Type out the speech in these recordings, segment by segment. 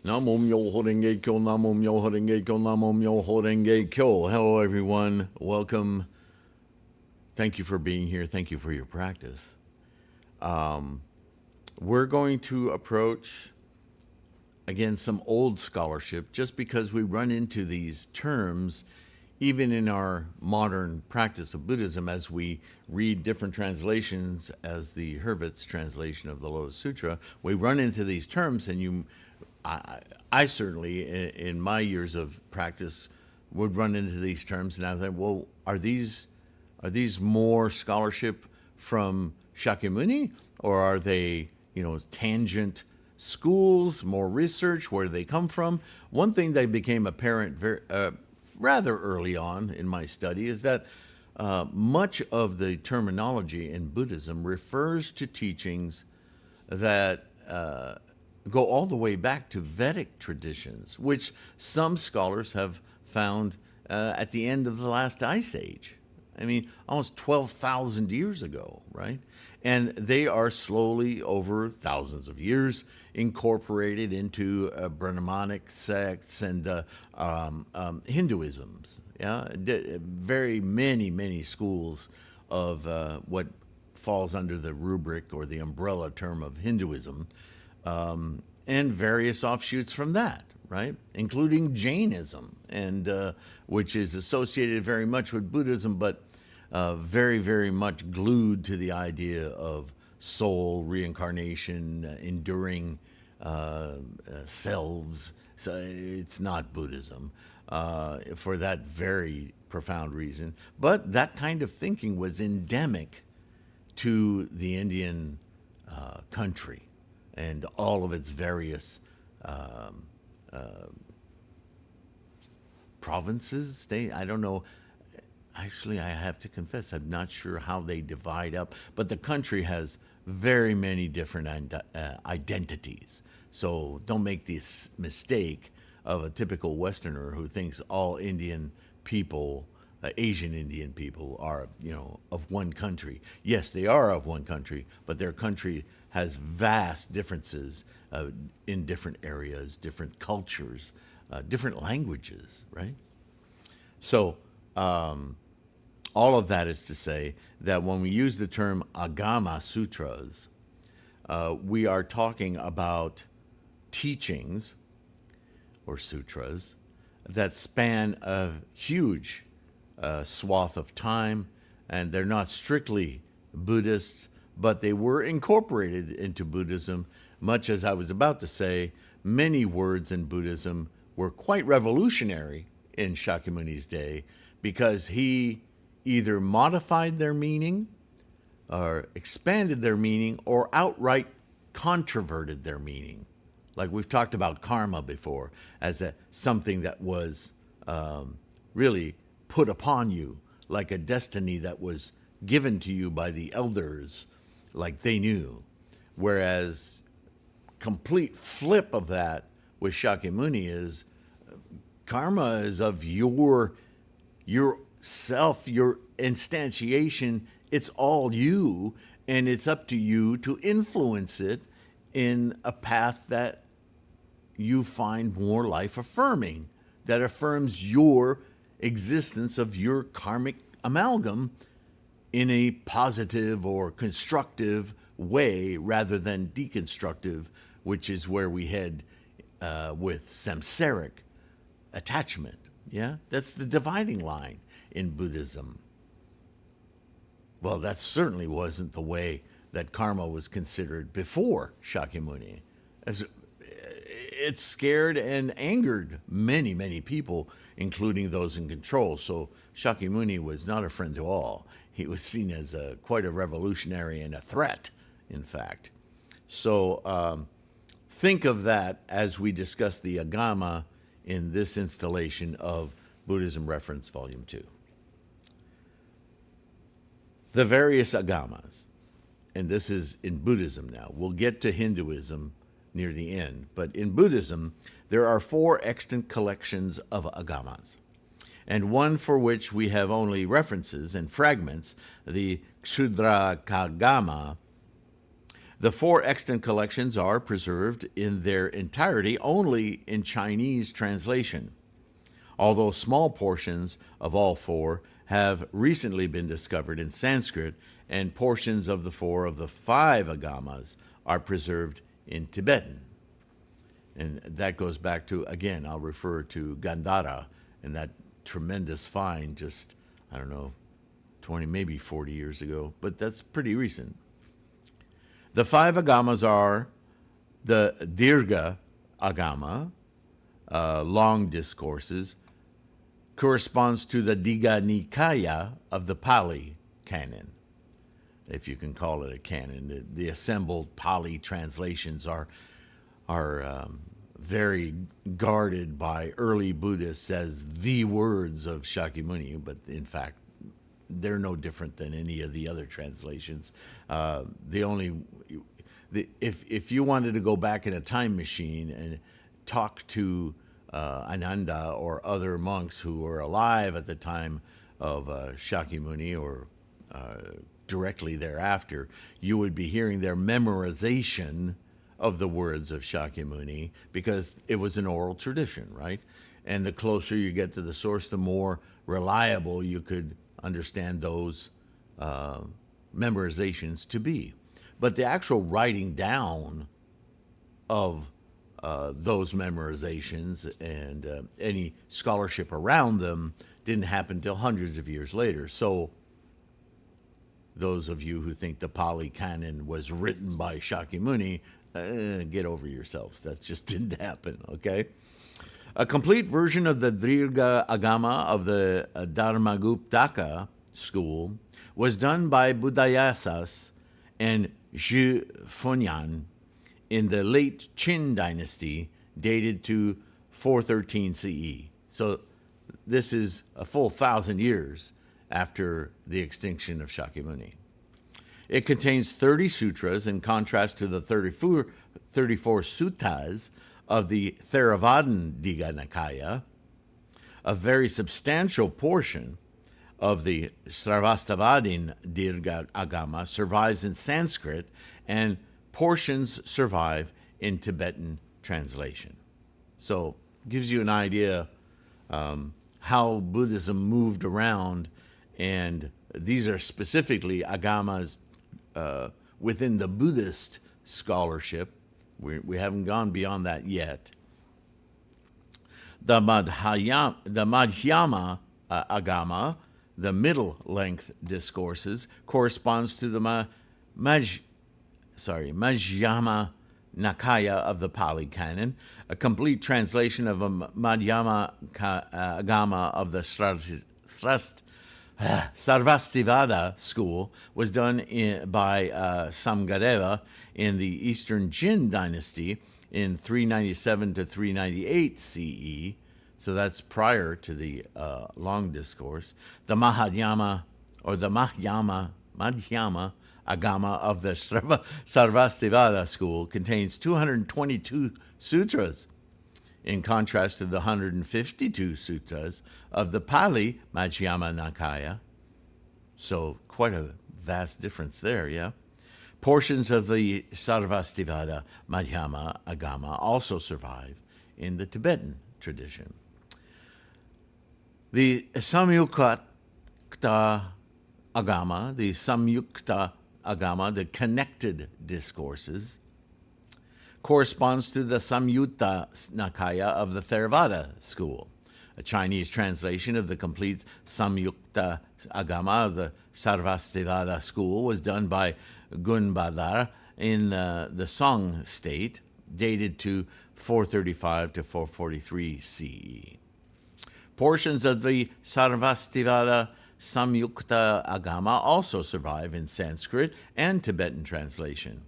Namo Myoho Renge Kyo, Namo Myoho Renge Kyo, Namo Myoho Renge Kyo. Hello, everyone. Welcome. Thank you for being here. Thank you for your practice. We're going to approach, again, some old scholarship, just because we run into these terms even in our modern practice of Buddhism as we read different translations, as the Hurwitz translation of the Lotus Sutra. We run into these terms, and I certainly, in my years of practice, would run into these terms, and I think, well, are these more scholarship from Shakyamuni, or are they, tangent schools, more research? Where do they come from? One thing that became apparent rather early on in my study is that much of the terminology in Buddhism refers to teachings that go all the way back to Vedic traditions, which some scholars have found at the end of the last ice age. I mean, almost 12,000 years ago, right? And they are slowly, over thousands of years, incorporated into Brahmanic sects and Hinduisms. Yeah, very many schools of what falls under the rubric or the umbrella term of Hinduism, and various offshoots from that, right? Including Jainism, and which is associated very much with Buddhism, but very much glued to the idea of soul, reincarnation, enduring selves. So it's not Buddhism for that very profound reason. But that kind of thinking was endemic to the Indian country and all of its various provinces, state. I don't know. Actually, I have to confess, I'm not sure how they divide up, but the country has very many different identities. So don't make this mistake of a typical Westerner who thinks all Indian people, Asian Indian people, are, of one country. Yes, they are of one country, but their country has vast differences in different areas, different cultures, different languages, right? So, all of that is to say that when we use the term Agama Sutras, we are talking about teachings or sutras that span a huge swath of time, and they're not strictly Buddhist, but they were incorporated into Buddhism, much as I was about to say, many words in Buddhism were quite revolutionary in Shakyamuni's day because he either modified their meaning or expanded their meaning or outright controverted their meaning. Like we've talked about karma before as something that was really put upon you, like a destiny that was given to you by the elders, like they knew. Whereas complete flip of that with Shakyamuni is karma is of your self, your instantiation. It's all you, and it's up to you to influence it in a path that you find more life affirming, that affirms your existence of your karmic amalgam in a positive or constructive way rather than deconstructive, which is where we head with samsaric attachment. Yeah, that's the dividing line in Buddhism. Well, that certainly wasn't the way that karma was considered before Shakyamuni. It scared and angered many people, including those in control. So Shakyamuni was not a friend to all. He was seen as quite a revolutionary and a threat, in fact. So think of that as we discuss the Agama in this installation of Buddhism Reference Volume 2. The various Agamas, and this is in Buddhism now. We'll get to Hinduism near the end, but in Buddhism, there are 4 extant collections of Agamas, and one for which we have only references and fragments, the Ksudrakagama. The 4 extant collections are preserved in their entirety only in Chinese translation, although small portions of all 4 have recently been discovered in Sanskrit, and portions of the 4 of the 5 Agamas are preserved in Tibetan. And that goes back to, again, I'll refer to Gandhara and that tremendous find just, I don't know, 20, maybe 40 years ago, but that's pretty recent. The 5 Agamas are the Dirgha Agama, long discourses, corresponds to the Digha Nikaya of the Pali canon, if you can call it a canon. The assembled Pali translations are very guarded by early Buddhists as the words of Shakyamuni, but in fact, they're no different than any of the other translations. If you wanted to go back in a time machine and talk to Ananda or other monks who were alive at the time of Shakyamuni or directly thereafter, you would be hearing their memorization of the words of Shakyamuni, because it was an oral tradition, right? And the closer you get to the source, the more reliable you could understand those memorizations to be. But the actual writing down of those memorizations and any scholarship around them didn't happen till hundreds of years later. So those of you who think the Pali Canon was written by Shakyamuni, get over yourselves. That just didn't happen, okay? A complete version of the Dirgha Agama of the Dharmaguptaka school was done by Buddhayasas and Zhu Funyan in the late Qin dynasty, dated to 413 CE. So this is a full 1,000 years after the extinction of Shakyamuni. It contains 30 sutras in contrast to the 34 suttas of the Theravadan Digha Nikaya. A very substantial portion of the Sarvastavadin Dirgha Agama survives in Sanskrit, and portions survive in Tibetan translation. So it gives you an idea how Buddhism moved around, and these are specifically Agamas within the Buddhist scholarship. We haven't gone beyond that yet. The Madhyama Agama, the middle-length discourses, corresponds to the Madhyama Nikaya of the Pali Canon. A complete translation of a Madhyama Agama of the Sarvastivada school was done by Samgadeva in the Eastern Jin dynasty in 397 to 398 CE. So that's prior to the long discourse. The Madhyama Agama of the Sarvastivada school contains 222 sutras, in contrast to the 152 suttas of the Pali Madhyama Nikaya. So quite a vast difference there, yeah? Portions of the Sarvastivada Madhyama Agama also survive in the Tibetan tradition. The Samyukta Agama, the connected discourses, corresponds to the Samyutta Nikaya of the Theravada school. A Chinese translation of the complete Samyukta Agama of the Sarvastivada school was done by Gunbadar in the Song state, dated to 435 to 443 CE. Portions of the Sarvastivada Samyukta Agama also survive in Sanskrit and Tibetan translation.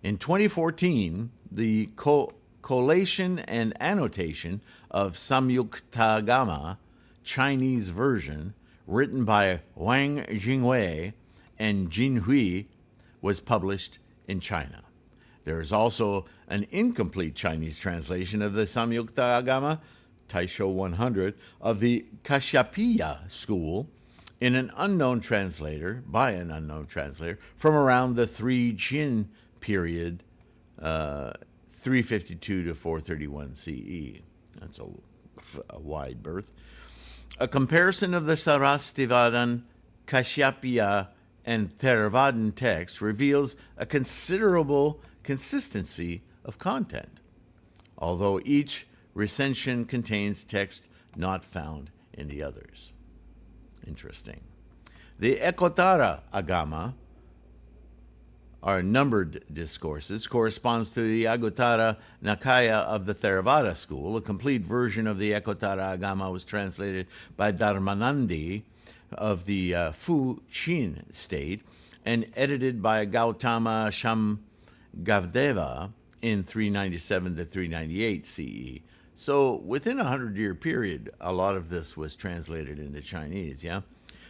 In 2014, the collation and annotation of Samyukta Agama, Chinese version, written by Wang Jingwei and Jin Hui, was published in China. There is also an incomplete Chinese translation of the Samyukta Agama, Taisho 100, of the Kashyapya school by an unknown translator from around the 3 Jin period, 352 to 431 CE. That's a wide berth. A comparison of the Sarvastivadin, Kashyapya, and Theravadan texts reveals a considerable consistency of content, although each recension contains text not found in the others. Interesting. The Ekottara Agama, our numbered discourses, corresponds to the Aguttara Nikaya of the Theravada school. A complete version of the Ekottara Agama was translated by Dharmanandi of the Fu Chin state and edited by Gautama Shamgavdeva in 397 to 398 CE. So within a 100-year period, a lot of this was translated into Chinese, yeah?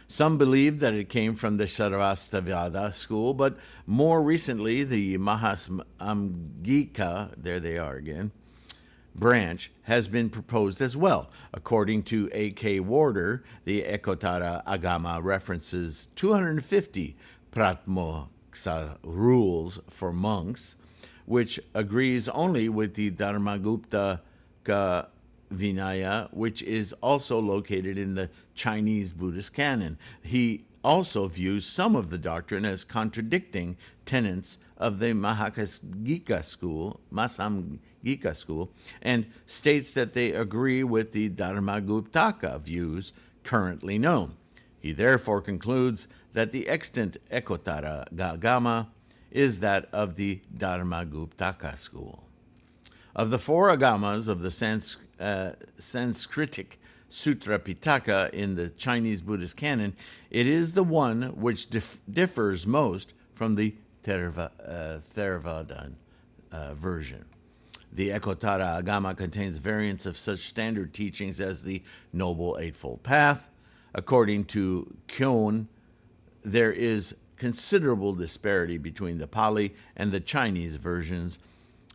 Some believe that it came from the Sarvastivada school, but more recently, the Mahasamgika, there they are again, branch has been proposed as well. According to A.K. Warder, the Ekottara Agama references 250 Pratmoksa rules for monks, which agrees only with the Dharmagupta Vinaya, which is also located in the Chinese Buddhist canon. He also views some of the doctrine as contradicting tenets of the Mahasamgika school, and states that they agree with the Dharmaguptaka views currently known. He therefore concludes that the extant Ekottara Agama is that of the Dharmaguptaka school. Of the four agamas of the Sanskritic Sutra Pitaka in the Chinese Buddhist canon, it is the one which differs most from the Theravadan version. The Ekottara Agama contains variants of such standard teachings as the Noble Eightfold Path. According to Kyon, there is considerable disparity between the Pali and the Chinese versions,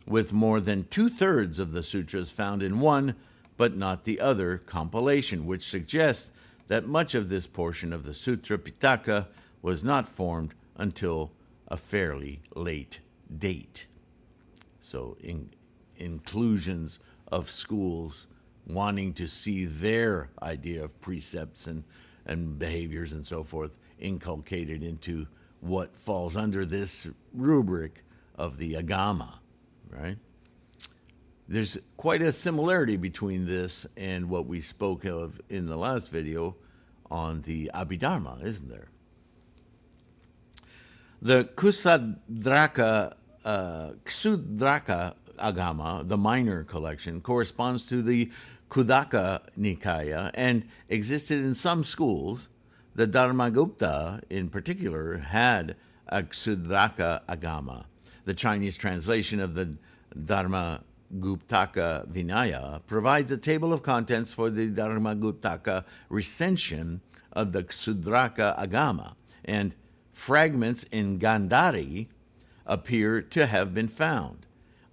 with more than 2/3 of the sutras found in one but not the other compilation, which suggests that much of this portion of the Sutra Pitaka was not formed until a fairly late date. So inclusions of schools wanting to see their idea of precepts and behaviors and so forth inculcated into what falls under this rubric of the Agama, right? There's quite a similarity between this and what we spoke of in the last video on the Abhidharma, isn't there? The Ksudraka Agama, the minor collection, corresponds to the Kudaka Nikaya and existed in some schools. The Dharmagupta, in particular, had a Ksudraka Agama. The Chinese translation of the Dharmaguptaka Vinaya provides a table of contents for the Dharmaguptaka recension of the Ksudraka Agama, and fragments in Gandhari appear to have been found.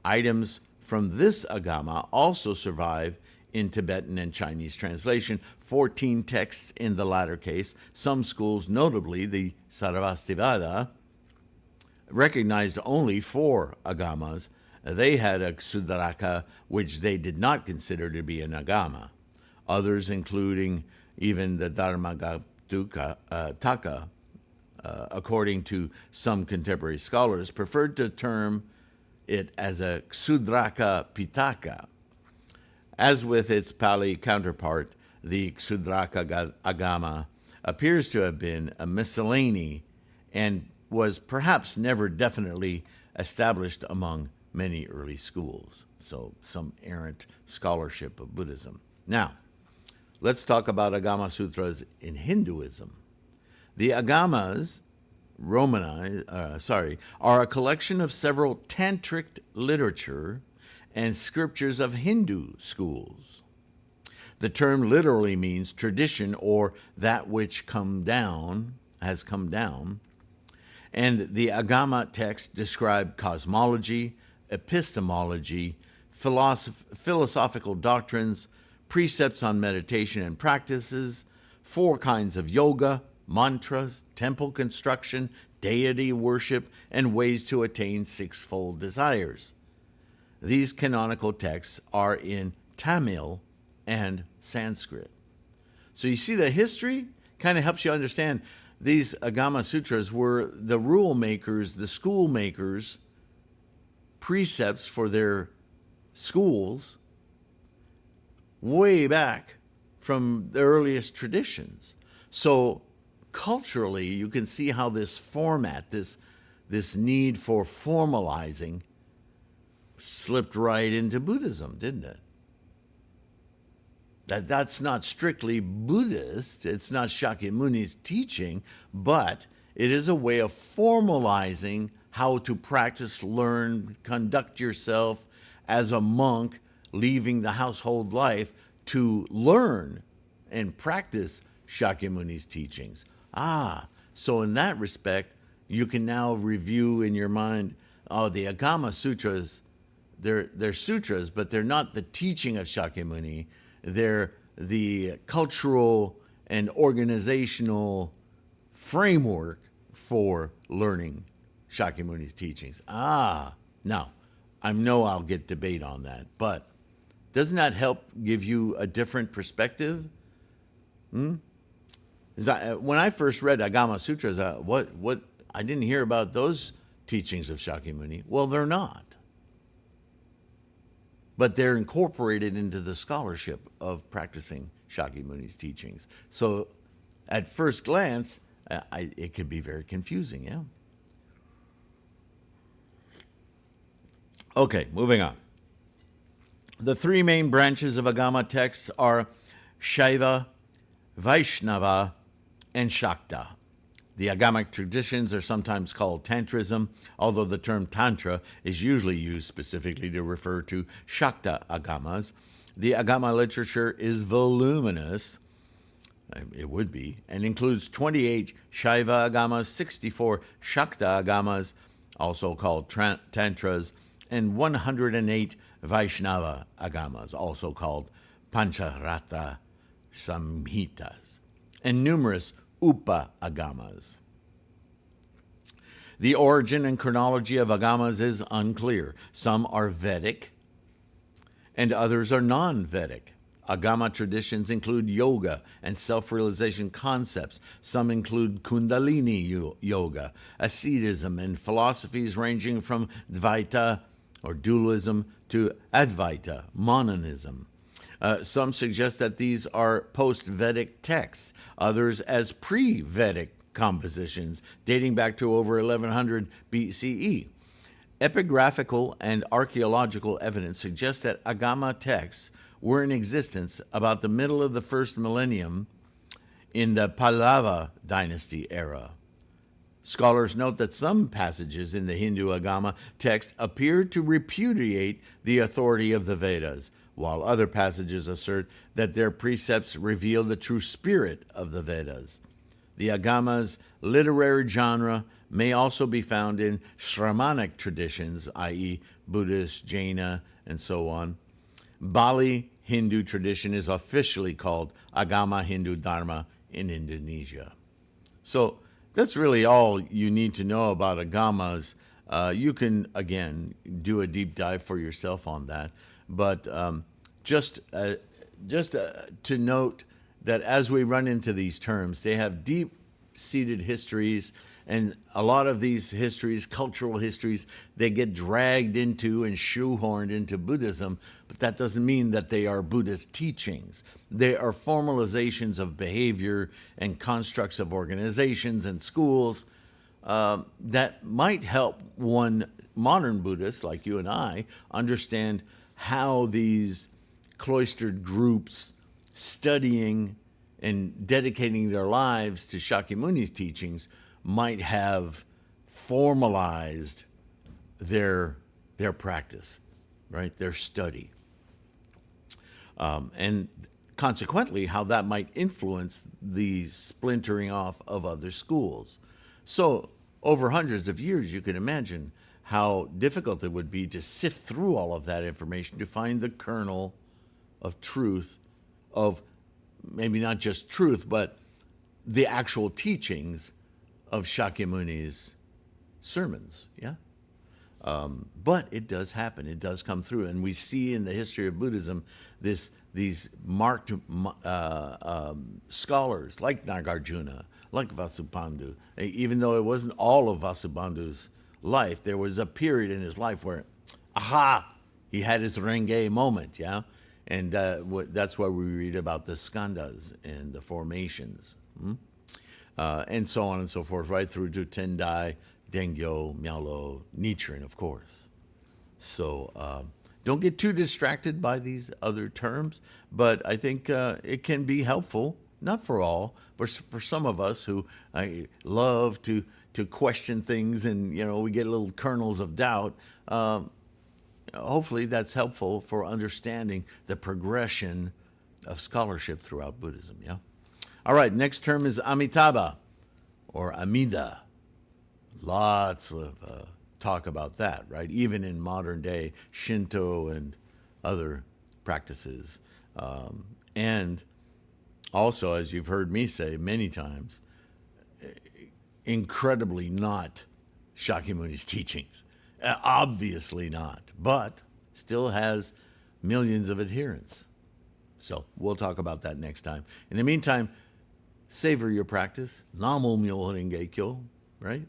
Items from this Agama also survive in Tibetan and Chinese translation, 14 texts in the latter case. Some schools, notably the Sarvastivada, recognized only 4 Agamas. They had a Ksudraka, which they did not consider to be an Agama. Others, including even the Dharmaguptaka, according to some contemporary scholars, preferred to term it as a Ksudraka Pitaka. As with its Pali counterpart, the Ksudraka Agama appears to have been a miscellany and was perhaps never definitely established among many early schools. So some errant scholarship of Buddhism. Now, let's talk about Agama Sutras in Hinduism. The Agamas, are a collection of several tantric literature and scriptures of Hindu schools. The term literally means tradition or that which has come down, and the Agama text describe cosmology, epistemology, philosophical doctrines, precepts on meditation and practices, 4 kinds of yoga, mantras, temple construction, deity worship, and ways to attain sixfold desires. These canonical texts are in Tamil and Sanskrit. So you see, the history kind of helps you understand these Agama Sutras were the rule makers, the school makers, precepts for their schools way back from the earliest traditions. So culturally, you can see how this format, this need for formalizing, slipped right into Buddhism, didn't it? That's not strictly Buddhist. It's not Shakyamuni's teaching, but it is a way of formalizing how to practice, learn, conduct yourself as a monk leaving the household life to learn and practice Shakyamuni's teachings. So in that respect, you can now review in your mind, the Agama Sutras, they're sutras, but they're not the teaching of Shakyamuni. They're the cultural and organizational framework for learning Shakyamuni's teachings. Now, I know I'll get debate on that, but doesn't that help give you a different perspective? When I first read Agama Sutras, what I didn't hear about those teachings of Shakyamuni. Well, they're not. But they're incorporated into the scholarship of practicing Shakyamuni's teachings. So at first glance, it could be very confusing, yeah? Okay, moving on. The three main branches of Agama texts are Shaiva, Vaishnava, and Shakta. The Agamic traditions are sometimes called Tantrism, although the term Tantra is usually used specifically to refer to Shakta Agamas. The Agama literature is voluminous, it would be, and includes 28 Shaiva Agamas, 64 Shakta Agamas, also called Tantras, and 108 Vaishnava Agamas, also called Pancharatra Samhitas, and numerous Upa Agamas. The origin and chronology of Agamas is unclear. Some are Vedic and others are non-Vedic. Agama traditions include yoga and self-realization concepts. Some include Kundalini yoga, ascetism, and philosophies ranging from Dvaita or dualism to Advaita, monism. Some suggest that these are post-Vedic texts, others as pre-Vedic compositions dating back to over 1100 BCE. Epigraphical and archaeological evidence suggests that Agama texts were in existence about the middle of the first millennium in the Pallava dynasty era. Scholars note that some passages in the Hindu Agama text appear to repudiate the authority of the Vedas, while other passages assert that their precepts reveal the true spirit of the Vedas. The Agama's literary genre may also be found in Shramanic traditions, i.e. Buddhist, Jaina, and so on. Bali Hindu tradition is officially called Agama Hindu Dharma in Indonesia. So that's really all you need to know about Agamas. You can, again, do a deep dive for yourself on that. But just to note that as we run into these terms, they have deep-seated histories, and a lot of these histories, cultural histories, they get dragged into and shoehorned into Buddhism, but that doesn't mean that they are Buddhist teachings. They are formalizations of behavior and constructs of organizations and schools that might help one modern Buddhist, like you and I, understand how these cloistered groups studying and dedicating their lives to Shakyamuni's teachings might have formalized their practice, right? Their study. And consequently, how that might influence the splintering off of other schools. So over hundreds of years, you can imagine how difficult it would be to sift through all of that information to find the kernel of truth, of maybe not just truth, but the actual teachings of Shakyamuni's sermons. Yeah. But it does happen. It does come through. And we see in the history of Buddhism these marked scholars like Nagarjuna, like Vasubandhu. Even though it wasn't all of Vasubandhu's life, there was a period in his life where, he had his Renge moment, yeah? And that's why we read about the skandhas and the formations, and so on and so forth, right through to Tendai, Dengyo, Mialo, Nichiren, of course. So don't get too distracted by these other terms, but I think it can be helpful, not for all, but for some of us who love to question things, and we get little kernels of doubt. Hopefully that's helpful for understanding the progression of scholarship throughout Buddhism. Yeah. All right, next term is Amitabha, or Amida. Lots of talk about that, right? Even in modern day Shinto and other practices. And also, as you've heard me say many times, incredibly not Shakyamuni's teachings. Obviously not, but still has millions of adherents. So we'll talk about that next time. In the meantime, savor your practice. Namo Myoho Renge Kyo, right?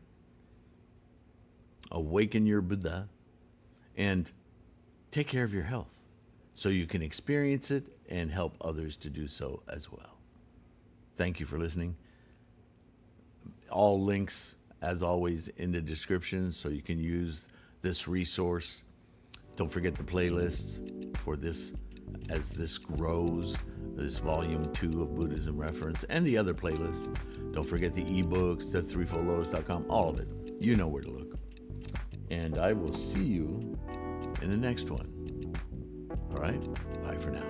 Awaken your Buddha and take care of your health so you can experience it and help others to do so as well. Thank you for listening. All links, as always, in the description so you can use this resource. Don't forget the playlists for this as this grows, this volume 2 of Buddhism Reference, and the other playlists. Don't forget the ebooks, the threefoldlotus.com, all of it. You know where to look. And I will see you in the next one. All right? Bye for now.